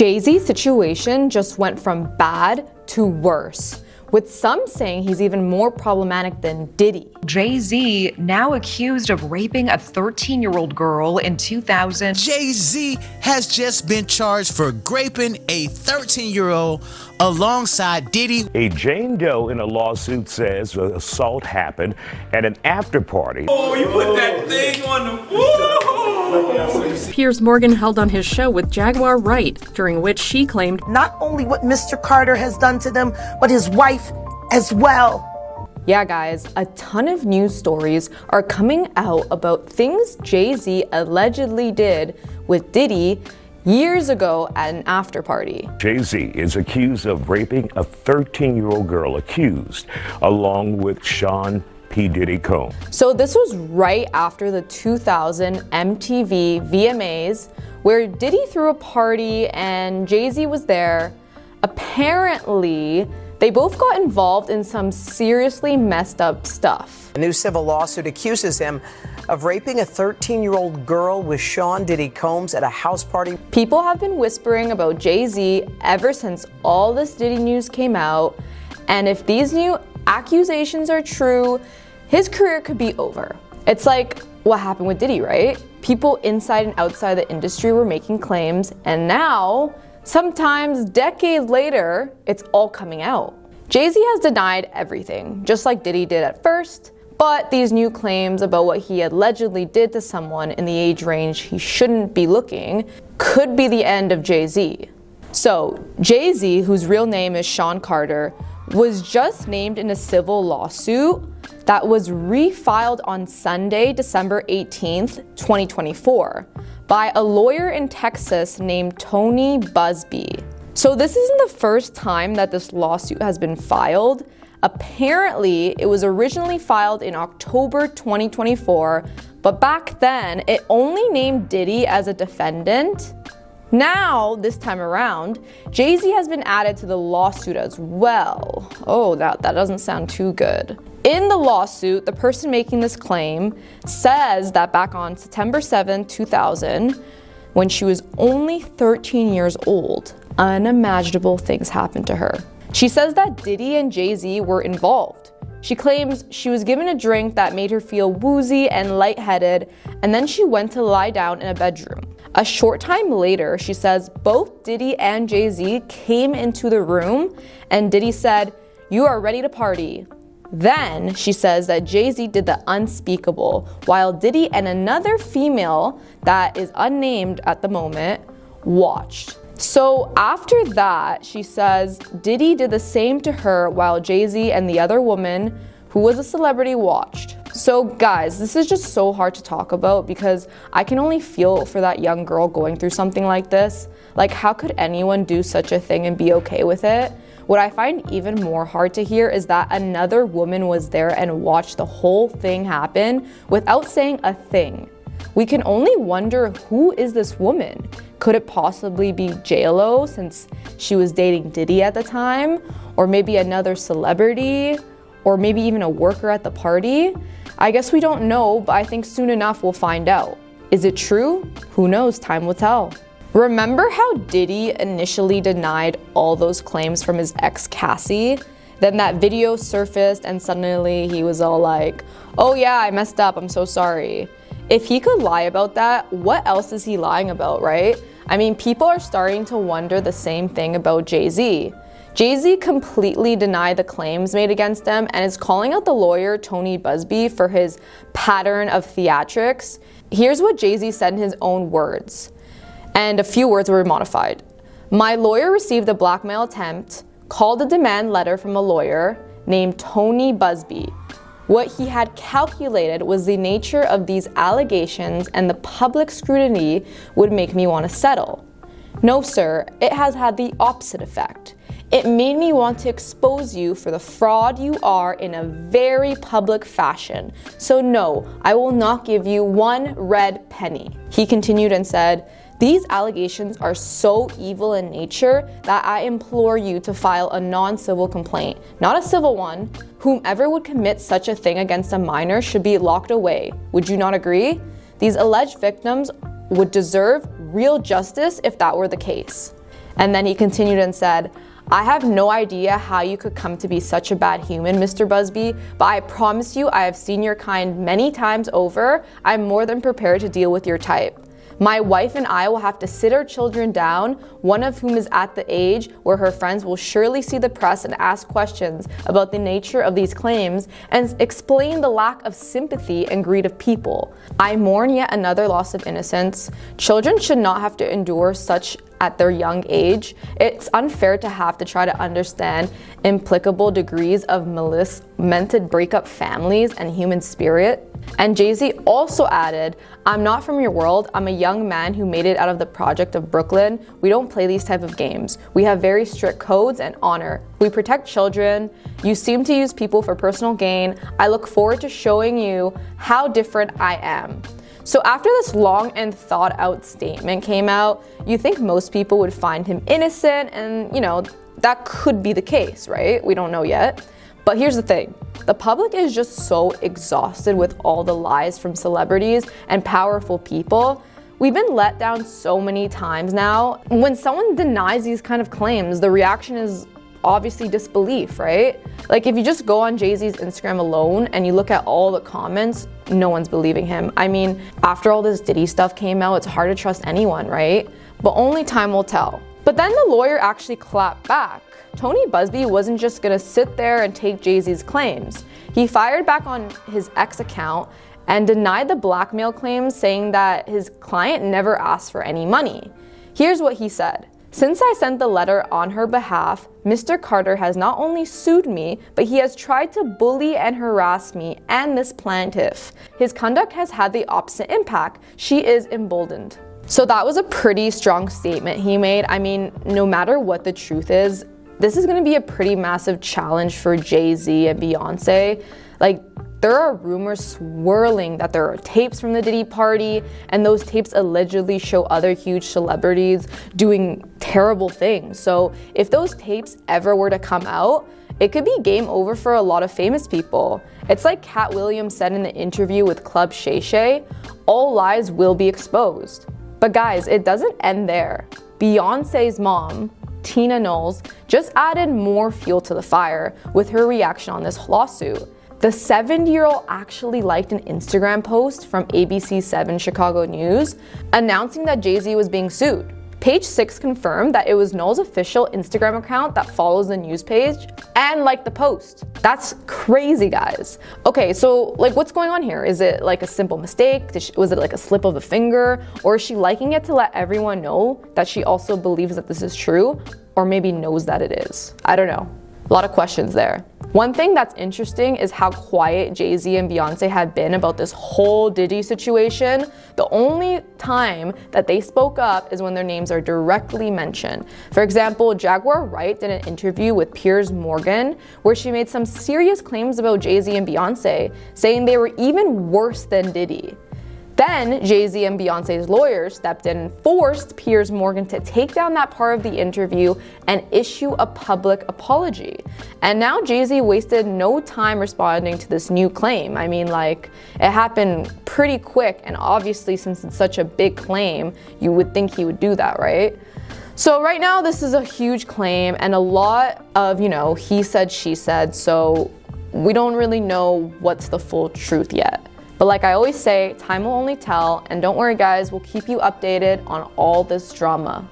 Jay-Z's situation just went from bad to worse, with some saying he's even more problematic than Diddy. Jay-Z now accused of raping a 13-year-old girl in 2000. Jay-Z has just been charged for raping a 13-year-old alongside Diddy. A Jane Doe in a lawsuit says the assault happened at an after party. Oh, you put that thing on the woo! Piers Morgan held on his show with Jaguar Wright, during which she claimed not only what Mr. Carter has done to them, but his wife as well. Yeah, guys, a ton of news stories are coming out about things Jay-Z allegedly did with Diddy years ago at an after party. Jay-Z is accused of raping a 13-year-old girl, along with Sean P. Diddy Combs. So this was right after the 2000 MTV VMAs, where Diddy threw a party and Jay-Z was there. Apparently, they both got involved in some seriously messed up stuff. A new civil lawsuit accuses him of raping a 13-year-old girl with Sean Diddy Combs at a house party. People have been whispering about Jay-Z ever since all this Diddy news came out, and if these new accusations are true, his career could be over. It's like what happened with Diddy, right? People inside and outside the industry were making claims, and now, sometimes decades later, it's all coming out. Jay-Z has denied everything, just like Diddy did at first, but these new claims about what he allegedly did to someone in the age range he shouldn't be looking could be the end of Jay-Z. So, Jay-Z, whose real name is Sean Carter, was just named in a civil lawsuit that was refiled on Sunday, December 18th, 2024, by a lawyer in Texas named Tony Buzbee. So this isn't the first time that this lawsuit has been filed. Apparently, it was originally filed in October 2024, but back then, it only named Diddy as a defendant. Now, this time around, Jay-Z has been added to the lawsuit as well. Oh, that doesn't sound too good. In the lawsuit, the person making this claim says that back on September 7, 2000, when she was only 13 years old, unimaginable things happened to her. She says that Diddy and Jay-Z were involved. She claims she was given a drink that made her feel woozy and lightheaded, and then she went to lie down in a bedroom. A short time later, she says both Diddy and Jay-Z came into the room, and Diddy said, "You are ready to party." Then she says that Jay-Z did the unspeakable, while Diddy and another female that is unnamed at the moment watched. So after that, she says Diddy did the same to her while Jay-Z and the other woman, who was a celebrity, watched. So guys, this is just so hard to talk about because I can only feel for that young girl going through something like this. Like, how could anyone do such a thing and be okay with it? What I find even more hard to hear is that another woman was there and watched the whole thing happen without saying a thing. We can only wonder, who is this woman? Could it possibly be J.Lo, since she was dating Diddy at the time? Or maybe another celebrity? Or maybe even a worker at the party? I guess we don't know, but I think soon enough we'll find out. Is it true? Who knows? Time will tell. Remember how Diddy initially denied all those claims from his ex Cassie? Then that video surfaced and suddenly he was all like, "Oh yeah, I messed up, I'm so sorry." If he could lie about that, what else is he lying about, right? I mean, people are starting to wonder the same thing about Jay-Z. Jay-Z completely denied the claims made against him and is calling out the lawyer Tony Buzbee for his pattern of theatrics. Here's what Jay-Z said in his own words, and a few words were modified. "My lawyer received a blackmail attempt, called a demand letter from a lawyer named Tony Buzbee. What he had calculated was the nature of these allegations and the public scrutiny would make me want to settle. No, sir, it has had the opposite effect. It made me want to expose you for the fraud you are in a very public fashion. So no, I will not give you one red penny." He continued and said, "These allegations are so evil in nature that I implore you to file a non-civil complaint, not a civil one. Whomever would commit such a thing against a minor should be locked away. Would you not agree? These alleged victims would deserve real justice if that were the case." And then he continued and said, I have no idea how you could come to be such a bad human, Mr. Busby, but I promise you I have seen your kind many times over. I'm more than prepared to deal with your type. My wife and I will have to sit our children down, one of whom is at the age where her friends will surely see the press and ask questions about the nature of these claims and explain the lack of sympathy and greed of people. I mourn yet another loss of innocence. Children should not have to endure such at their young age. It's unfair to have to try to understand implicable degrees of malice meant to break up families and human spirit. And Jay-Z also added, I'm not from your world. I'm a young man who made it out of the project of Brooklyn. We don't play these type of games. We have very strict codes and honor. We protect children. You seem to use people for personal gain. I look forward to showing you how different I am. So after this long and thought out statement came out, you think most people would find him innocent, and that could be the case, right? We don't know yet. But here's the thing. The public is just so exhausted with all the lies from celebrities and powerful people. We've been let down so many times now. When someone denies these kind of claims, the reaction is obviously disbelief, right? Like if you just go on Jay-Z's Instagram alone and you look at all the comments, no one's believing him. I mean, after all this Diddy stuff came out, it's hard to trust anyone, right? But only time will tell. But then the lawyer actually clapped back. Tony Busby wasn't just gonna sit there and take Jay-Z's claims. He fired back on his ex account and denied the blackmail claims, saying that his client never asked for any money. Here's what he said. Since I sent the letter on her behalf, Mr. Carter has not only sued me, but he has tried to bully and harass me and this plaintiff. His conduct has had the opposite impact. She is emboldened. So that was a pretty strong statement he made. I mean, no matter what the truth is, this is gonna be a pretty massive challenge for Jay-Z and Beyonce. Like, there are rumors swirling that there are tapes from the Diddy party, and those tapes allegedly show other huge celebrities doing terrible things. So if those tapes ever were to come out, it could be game over for a lot of famous people. It's like Cat Williams said in the interview with Club Shay Shay, all lies will be exposed. But guys, it doesn't end there. Beyonce's mom, Tina Knowles, just added more fuel to the fire with her reaction on this lawsuit. The 70-year-old actually liked an Instagram post from ABC 7 Chicago News announcing that Jay-Z was being sued. Page 6 confirmed that it was Knowles' official Instagram account that follows the news page and liked the post. That's crazy, guys. Okay, so what's going on here? Is it like a simple mistake? Was it like a slip of the finger? Or is she liking it to let everyone know that she also believes that this is true? Or maybe knows that it is? I don't know. A lot of questions there. One thing that's interesting is how quiet Jay-Z and Beyonce have been about this whole Diddy situation. The only time that they spoke up is when their names are directly mentioned. For example, Jaguar Wright did an interview with Piers Morgan where she made some serious claims about Jay-Z and Beyonce, saying they were even worse than Diddy. Then Jay-Z and Beyonce's lawyers stepped in and forced Piers Morgan to take down that part of the interview and issue a public apology. And now Jay-Z wasted no time responding to this new claim. I mean, it happened pretty quick, and obviously since it's such a big claim, you would think he would do that, right? So right now this is a huge claim and a lot of, he said, she said, so we don't really know what's the full truth yet. But like I always say, time will only tell, and don't worry guys, we'll keep you updated on all this drama.